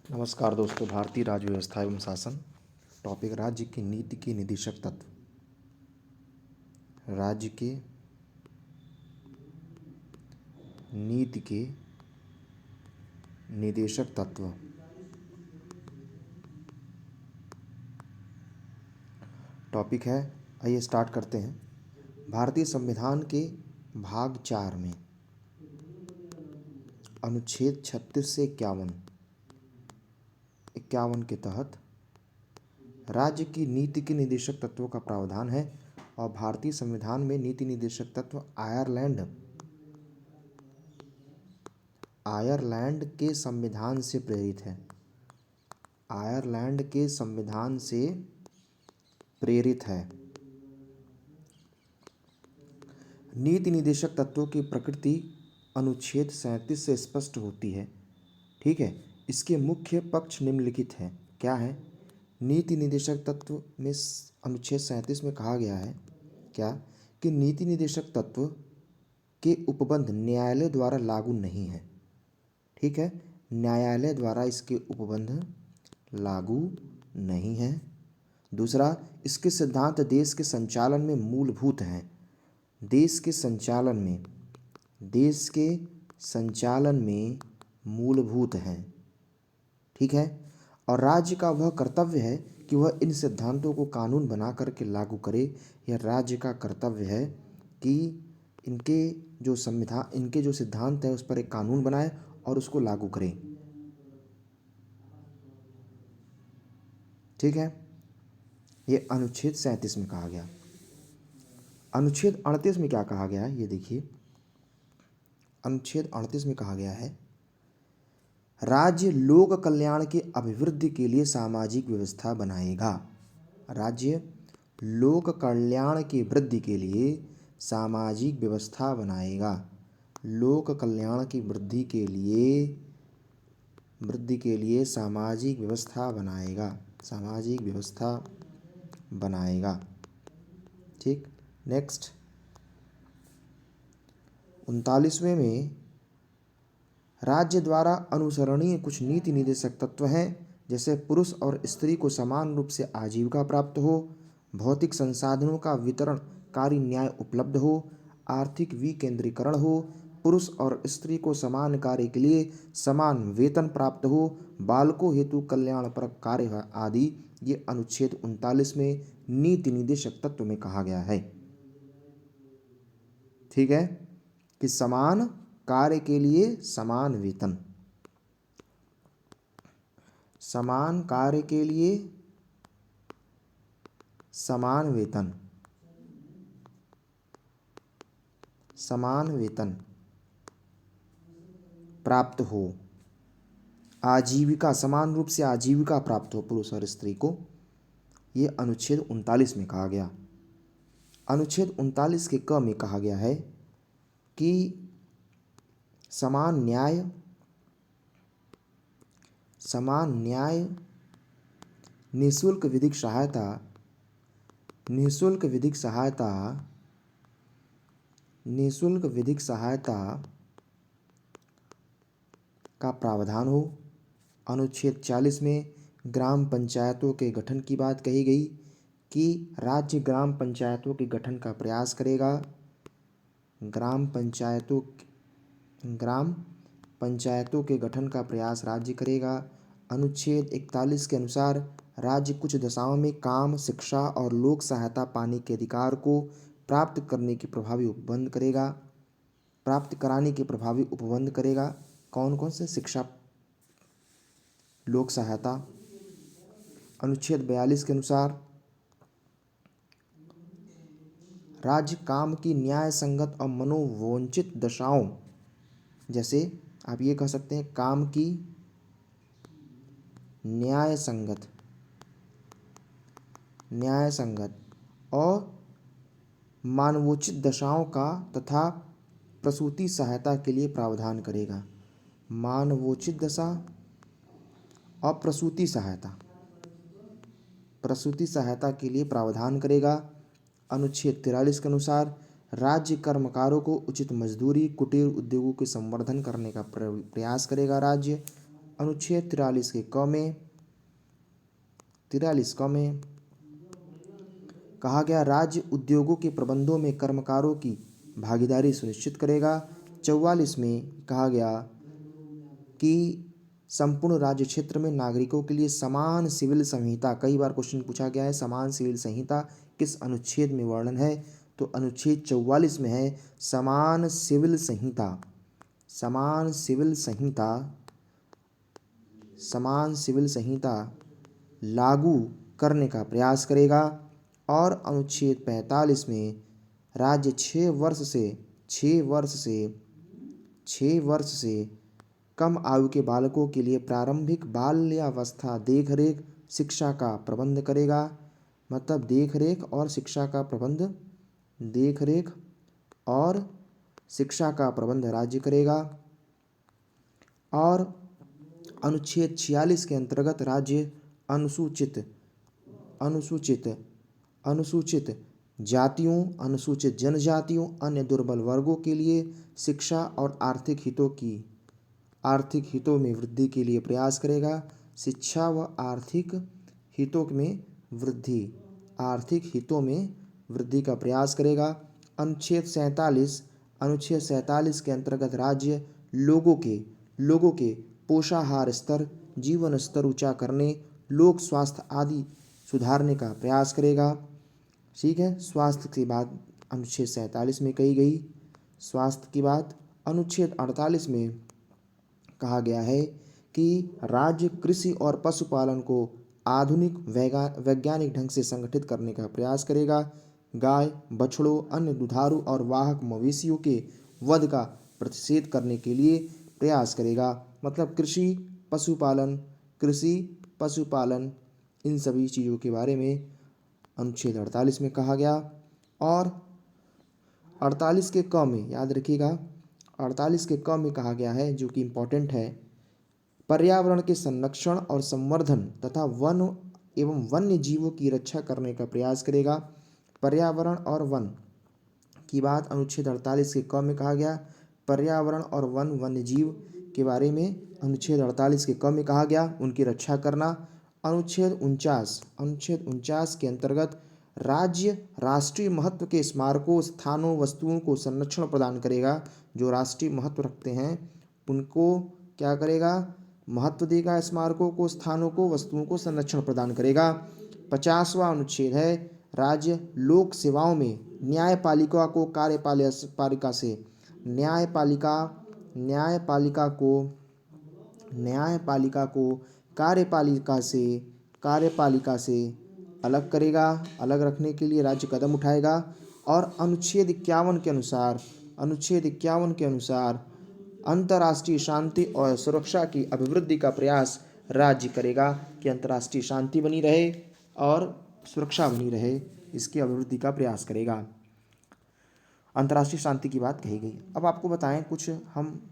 नमस्कार दोस्तों। भारतीय राज्य व्यवस्था एवं शासन। टॉपिक राज्य की नीति के निदेशक तत्व। राज्य के नीति के निदेशक तत्व। टॉपिक है, आइए स्टार्ट करते हैं। भारतीय संविधान के भाग 4 में अनुच्छेद 36 से 51 के तहत राज्य की नीति के निदेशक तत्वों का प्रावधान है और भारतीय संविधान में नीति निदेशक तत्व आयरलैंड के संविधान से प्रेरित है। आयरलैंड के संविधान से प्रेरित है। नीति निदेशक तत्वों की प्रकृति अनुच्छेद 37 से स्पष्ट होती है। ठीक है, इसके मुख्य पक्ष निम्नलिखित हैं। क्या है? नीति निदेशक तत्व में अनुच्छेद 37 में कहा गया है क्या कि नीति निदेशक तत्व के उपबंध न्यायालय द्वारा लागू नहीं है। ठीक है, न्यायालय द्वारा इसके उपबंध लागू नहीं है। दूसरा, इसके सिद्धांत देश के संचालन में मूलभूत हैं। देश के संचालन में मूलभूत हैं। ठीक है, और राज्य का वह कर्तव्य है कि वह इन सिद्धांतों को कानून बना करके लागू करे। यह राज्य का कर्तव्य है कि इनके जो सिद्धांत है उस पर एक कानून बनाए और उसको लागू करे। ठीक है, ये अनुच्छेद 37 में कहा गया। अनुच्छेद 38 में क्या कहा गया है, ये देखिए। अनुच्छेद 38 में कहा गया है, राज्य लोक कल्याण के अभिवृद्धि के लिए सामाजिक व्यवस्था बनाएगा। राज्य लोक कल्याण की वृद्धि के लिए सामाजिक व्यवस्था बनाएगा। लोक कल्याण की वृद्धि के लिए सामाजिक व्यवस्था बनाएगा। ठीक, नेक्स्ट 39वें में राज्य द्वारा अनुसरणीय कुछ नीति निदेशक तत्व हैं, जैसे पुरुष और स्त्री को समान रूप से आजीविका प्राप्त हो, भौतिक संसाधनों का वितरणकारी न्याय उपलब्ध हो, आर्थिक विकेंद्रीकरण हो, पुरुष और स्त्री को समान कार्य के लिए समान वेतन प्राप्त हो, बालकों हेतु कल्याणपरक कार्य आदि। ये अनुच्छेद 39 में नीति निदेशक तत्व में कहा गया है। ठीक है, कि समान कार्य के लिए समान वेतन, समान कार्य के लिए समान वेतन, समान वेतन प्राप्त हो, आजीविका समान रूप से आजीविका प्राप्त हो पुरुष और स्त्री को। ये अनुच्छेद 39 में कहा गया। अनुच्छेद 39 के क में कहा गया है कि समान न्याय, निःशुल्क विधिक सहायता का प्रावधान हो। अनुच्छेद 40 में ग्राम पंचायतों के गठन की बात कही गई कि राज्य ग्राम पंचायतों के गठन का प्रयास करेगा। ग्राम पंचायतों के गठन का प्रयास राज्य करेगा। अनुच्छेद 41 के अनुसार राज्य कुछ दशाओं में काम, शिक्षा और लोक सहायता पाने के अधिकार को प्राप्त कराने के प्रभावी उपबंध करेगा। कौन कौन से? शिक्षा, लोक सहायता। अनुच्छेद 42 के अनुसार राज्य काम की न्याय संगत और मनोवांछित दशाओं, जैसे आप ये कह सकते हैं काम की न्याय संगत और मानवोचित दशाओं का तथा प्रसूति सहायता के लिए प्रावधान करेगा। मानवोचित दशा और प्रसूति सहायता के लिए प्रावधान करेगा। अनुच्छेद 43 के अनुसार राज्य कर्मकारों को उचित मजदूरी, कुटीर उद्योगों के संवर्धन करने का प्रयास करेगा राज्य। अनुच्छेद 43 क में कहा गया राज्य उद्योगों के प्रबंधों में कर्मकारों की भागीदारी सुनिश्चित करेगा। 44 में कहा गया कि संपूर्ण राज्य क्षेत्र में नागरिकों के लिए समान सिविल संहिता, कई बार क्वेश्चन पूछा गया है, समान सिविल संहिता किस अनुच्छेद में वर्णन है, तो अनुच्छेद 44 में है समान सिविल संहिता। समान सिविल संहिता लागू करने का प्रयास करेगा। और अनुच्छेद 45 में राज्य 6 वर्ष से कम आयु के बालकों के लिए प्रारंभिक बाल्यावस्था देखरेख शिक्षा का प्रबंध करेगा। मतलब देखरेख और शिक्षा का प्रबंध राज्य करेगा। और अनुच्छेद 46 के अंतर्गत राज्य अनुसूचित जातियों, अनुसूचित जनजातियों, अन्य दुर्बल वर्गों के लिए शिक्षा और आर्थिक हितों में वृद्धि के लिए प्रयास करेगा। शिक्षा व आर्थिक हितों में वृद्धि का प्रयास करेगा। अनुच्छेद 47 के अंतर्गत राज्य लोगों के पोषाहार स्तर, जीवन स्तर ऊंचा करने, लोक स्वास्थ्य आदि सुधारने का प्रयास करेगा। ठीक है, स्वास्थ्य की बात अनुच्छेद 47 में कही गई। स्वास्थ्य की बात अनुच्छेद 48 में कहा गया है कि राज्य कृषि और पशुपालन को आधुनिक वैज्ञानिक ढंग से संगठित करने का प्रयास करेगा। गाय, बछड़ों, अन्य दुधारू और वाहक मवेशियों के वध का प्रतिषेध करने के लिए प्रयास करेगा। मतलब कृषि, पशुपालन इन सभी चीज़ों के बारे में अनुच्छेद 48 में कहा गया। और 48 के क में याद रखिएगा, 48 के क में कहा गया है, जो कि इम्पोर्टेंट है, पर्यावरण के संरक्षण और संवर्धन तथा वन एवं वन्य जीवों की रक्षा करने का प्रयास करेगा। पर्यावरण और वन की बात अनुच्छेद 48 के क में कहा गया। पर्यावरण और वन्य जीव के बारे में अनुच्छेद 48 के क में कहा गया, उनकी रक्षा करना। अनुच्छेद 49 के अंतर्गत राज्य राष्ट्रीय महत्व के स्मारकों, स्थानों, वस्तुओं को संरक्षण प्रदान करेगा। जो राष्ट्रीय महत्व रखते हैं उनको क्या करेगा, महत्व देगा, स्मारकों को, स्थानों को, वस्तुओं को संरक्षण प्रदान करेगा। 50वां अनुच्छेद है राज्य लोक सेवाओं में न्यायपालिका को कार्यपालिका से कार्यपालिका से अलग करेगा। अलग रखने के लिए राज्य कदम उठाएगा। और अनुच्छेद 51 के अनुसार अंतर्राष्ट्रीय शांति और सुरक्षा की अभिवृद्धि का प्रयास राज्य करेगा कि अंतर्राष्ट्रीय शांति बनी रहे और सुरक्षा बनी रहे, इसकी अभिवृद्धि का प्रयास करेगा। अंतर्राष्ट्रीय शांति की बात कही गई। अब आपको बताएं कुछ हम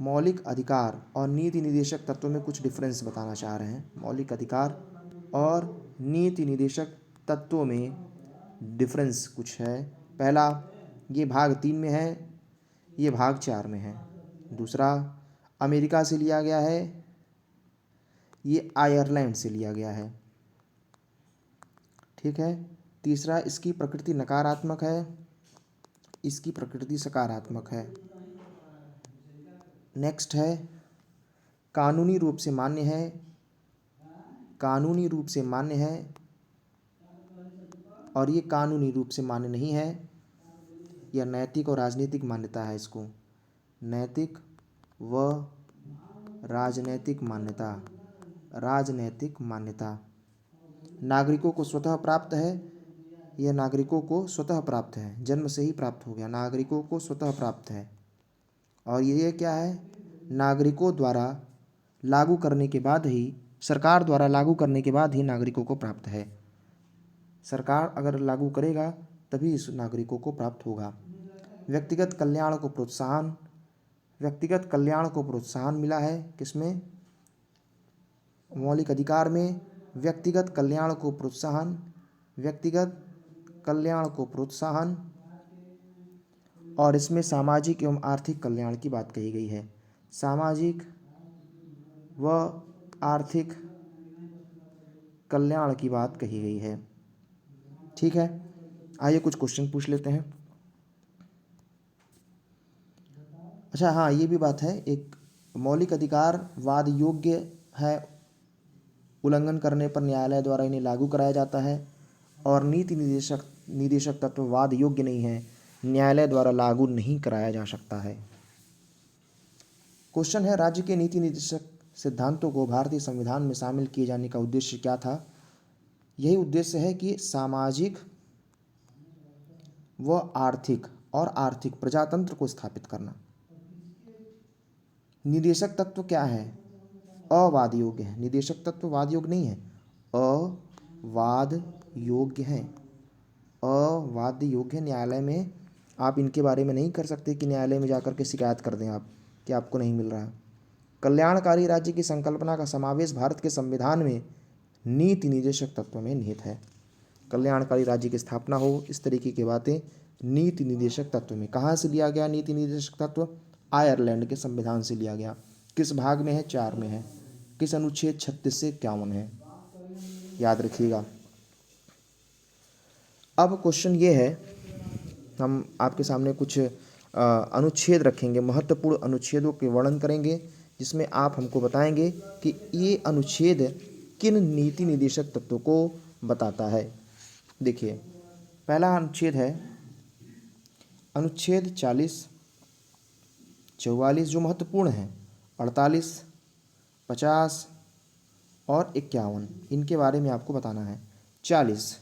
मौलिक अधिकार और नीति निर्देशक तत्वों में कुछ डिफरेंस बताना चाह रहे हैं। मौलिक अधिकार और नीति निर्देशक तत्वों में डिफरेंस कुछ है। पहला, ये भाग 3 में है, ये भाग 4 में है। दूसरा, अमेरिका से लिया गया है, ये आयरलैंड से लिया गया है। ठीक है। तीसरा, इसकी प्रकृति नकारात्मक है, इसकी प्रकृति सकारात्मक है। नेक्स्ट है कानूनी रूप से मान्य है और ये कानूनी रूप से मान्य नहीं है। यह नैतिक और राजनीतिक मान्यता है। इसको नैतिक व राजनैतिक मान्यता नागरिकों को स्वतः प्राप्त है। यह नागरिकों को स्वतः प्राप्त है, जन्म से ही प्राप्त हो गया, नागरिकों को स्वतः प्राप्त है। और ये क्या है, नागरिकों द्वारा लागू करने के बाद ही, सरकार द्वारा लागू करने के बाद ही नागरिकों को प्राप्त है। सरकार अगर लागू करेगा तभी इस नागरिकों को प्राप्त होगा। व्यक्तिगत कल्याण को प्रोत्साहन मिला है। किसमें? मौलिक अधिकार में व्यक्तिगत कल्याण को प्रोत्साहन और इसमें सामाजिक एवं आर्थिक कल्याण की बात कही गई है। सामाजिक व आर्थिक कल्याण की बात कही गई है। ठीक है, आइए कुछ क्वेश्चन पूछ लेते हैं। अच्छा हाँ, ये भी बात है, एक मौलिक अधिकार वाद योग्य है, उल्लंघन करने पर न्यायालय द्वारा इन्हें लागू कराया जाता है, और नीति निदेशक निदेशक तत्व वाद योग्य नहीं है, न्यायालय द्वारा लागू नहीं कराया जा सकता है। क्वेश्चन है, राज्य के नीति निदेशक सिद्धांतों को भारतीय संविधान में शामिल किए जाने का उद्देश्य क्या था? यही उद्देश्य है कि सामाजिक व आर्थिक प्रजातंत्र को स्थापित करना। निदेशक तत्व क्या है? अवाद योग्य है। निदेशक तत्व वाद योग्य नहीं है, अवाद योग्य है। अवाद योग्य है। न्यायालय में आप इनके बारे में नहीं कर सकते कि न्यायालय में जाकर के शिकायत कर दें आप कि आपको नहीं मिल रहा है। कल्याणकारी राज्य की संकल्पना का समावेश भारत के संविधान में नीति निदेशक तत्व में निहित है। कल्याणकारी राज्य की स्थापना हो, इस तरीके की बातें नीति निदेशक तत्व में। कहाँ से लिया गया नीति निदेशक तत्व? आयरलैंड के संविधान से लिया गया। किस भाग में है? 4 में है। किस अनुच्छेद? 36 से 51 है, याद रखिएगा। अब क्वेश्चन ये है, हम आपके सामने कुछ अनुच्छेद रखेंगे, महत्वपूर्ण अनुच्छेदों के वर्णन करेंगे, जिसमें आप हमको बताएंगे कि ये अनुच्छेद किन नीति निदेशक तत्वों को बताता है। देखिए, पहला अनुच्छेद है अनुच्छेद 40, 44 जो महत्वपूर्ण है, 48, 50 और 51, इनके बारे में आपको बताना है। 40,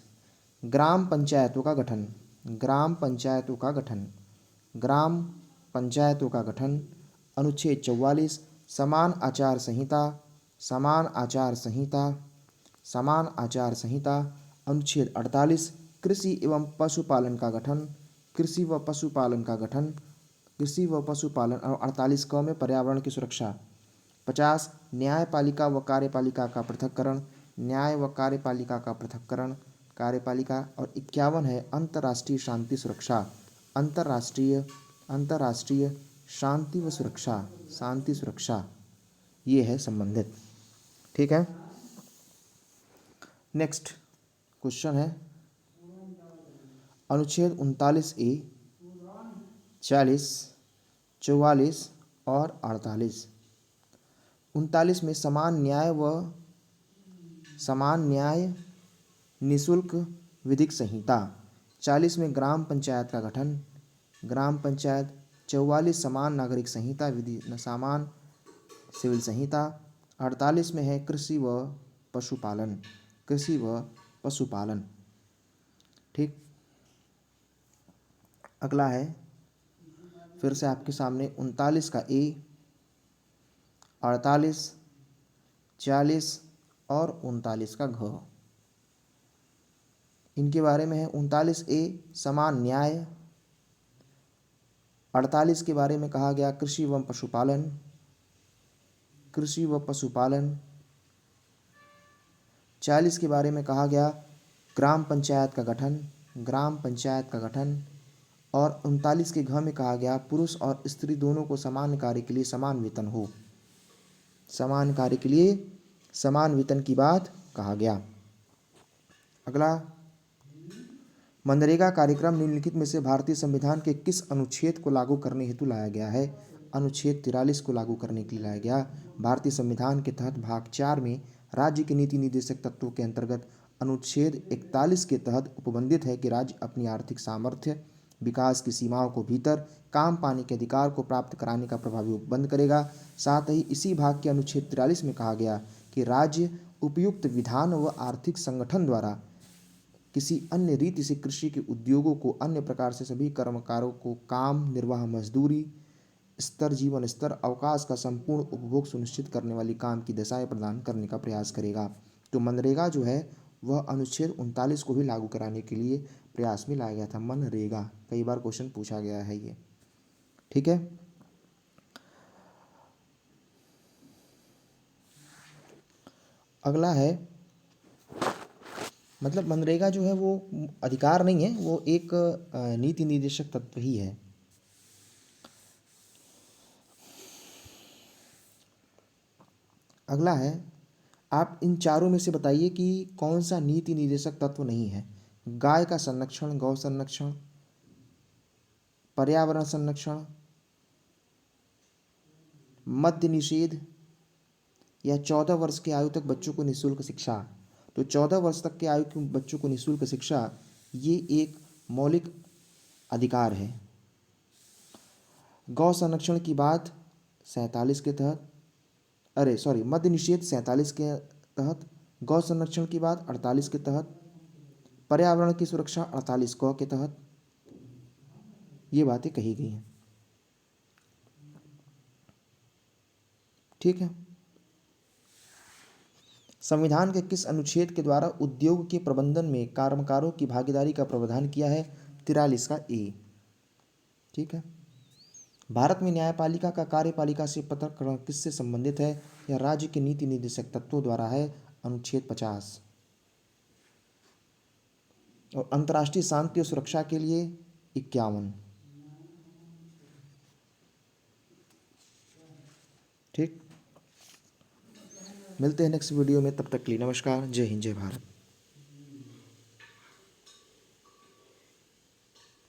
ग्राम पंचायतों का गठन। ग्राम पंचायतों का गठन। ग्राम पंचायतों का गठन। अनुच्छेद 44, समान आचार संहिता। समान आचार संहिता। समान आचार संहिता। अनुच्छेद 48, कृषि एवं पशुपालन का गठन। कृषि व पशुपालन का गठन। कृषि व पशुपालन। और 48 क में पर्यावरण की सुरक्षा। 50, न्यायपालिका व कार्यपालिका का पृथक्करण। न्याय व कार्यपालिका का पृथक्करण, कार्यपालिका। और 51 है अंतर्राष्ट्रीय शांति सुरक्षा। अंतर्राष्ट्रीय शांति व सुरक्षा, शांति सुरक्षा, ये है संबंधित। ठीक है, नेक्स्ट क्वेश्चन है अनुच्छेद 39A, 40, 44 और 48। 39 में समान न्याय निःशुल्क विधिक संहिता। 40 में ग्राम पंचायत का गठन, ग्राम पंचायत। 44 समान नागरिक संहिता, विधि समान सिविल संहिता। 48 में है कृषि व पशुपालन, कृषि व पशुपालन। ठीक, अगला है फिर से आपके सामने 39 का ए, 48, 40 और 39 का घ। इनके बारे में है 39A समान न्याय। 48 के बारे में कहा गया कृषि व पशुपालन, कृषि व पशुपालन। 40 के बारे में कहा गया ग्राम पंचायत का गठन, ग्राम पंचायत का गठन। और 39 के घ में कहा गया पुरुष और स्त्री दोनों को समान कार्य के लिए समान वेतन हो। समान कार्य के लिए समान वेतन की बात कहा गया। अगला, मनरेगा कार्यक्रम निम्नलिखित में से भारतीय संविधान के किस अनुच्छेद को लागू करने हेतु लाया गया है? अनुच्छेद 43 को लागू करने के लिए लाया गया। भारतीय संविधान के तहत भाग 4 में राज्य के नीति निदेशक तत्वों के अंतर्गत अनुच्छेद 41 के तहत उपबंधित है कि राज्य अपनी आर्थिक सामर्थ्य, विकास की सीमाओं को भीतर काम पाने के अधिकार को प्राप्त कराने का प्रभावी उपबंध करेगा। साथ ही इसी भाग के अनुच्छेद 43 में कहा गया कि राज्य उपयुक्त विधान व आर्थिक संगठन द्वारा किसी अन्य रीति से कृषि के उद्योगों को, अन्य प्रकार से सभी कर्मकारों को काम, निर्वाह, मजदूरी स्तर, जीवन स्तर, अवकाश का संपूर्ण उपभोग सुनिश्चित करने वाली काम की दशाएं प्रदान करने का प्रयास करेगा। तो मनरेगा जो है वह अनुच्छेद 39 को भी लागू कराने के लिए प्रयास में लाया गया था। मनरेगा कई बार क्वेश्चन पूछा गया है ये। ठीक है, अगला है, मतलब मनरेगा जो है वो अधिकार नहीं है, वो एक नीति निदेशक तत्व ही है। अगला है, आप इन चारों में से बताइए कि कौन सा नीति निर्देशक तत्व नहीं है। गाय का संरक्षण, गौ संरक्षण, पर्यावरण संरक्षण, मद्य निषेध, या 14 वर्ष की आयु तक बच्चों को निःशुल्क शिक्षा। तो 14 वर्ष तक के आयु के बच्चों को निःशुल्क शिक्षा ये एक मौलिक अधिकार है। गौ संरक्षण की बात 47 के तहत, अरे सॉरी, मद्य निषेध 47 के तहत, गौ संरक्षण की बात 48 के तहत, पर्यावरण की सुरक्षा 48 क के तहत ये बातें कही गई हैं। ठीक है। संविधान के किस अनुच्छेद के द्वारा उद्योग के प्रबंधन में कर्मकारों की भागीदारी का प्रावधान किया है? 43 का ए। ठीक है। भारत में न्यायपालिका का कार्यपालिका से पृथक्करण किससे संबंधित है? यह राज्य के नीति निर्देशक तत्वों द्वारा है, अनुच्छेद 50। और अंतर्राष्ट्रीय शांति और सुरक्षा के लिए 51। ठीक, मिलते हैं नेक्स्ट वीडियो में, तब तक के लिए नमस्कार, जय हिंद, जय भारत।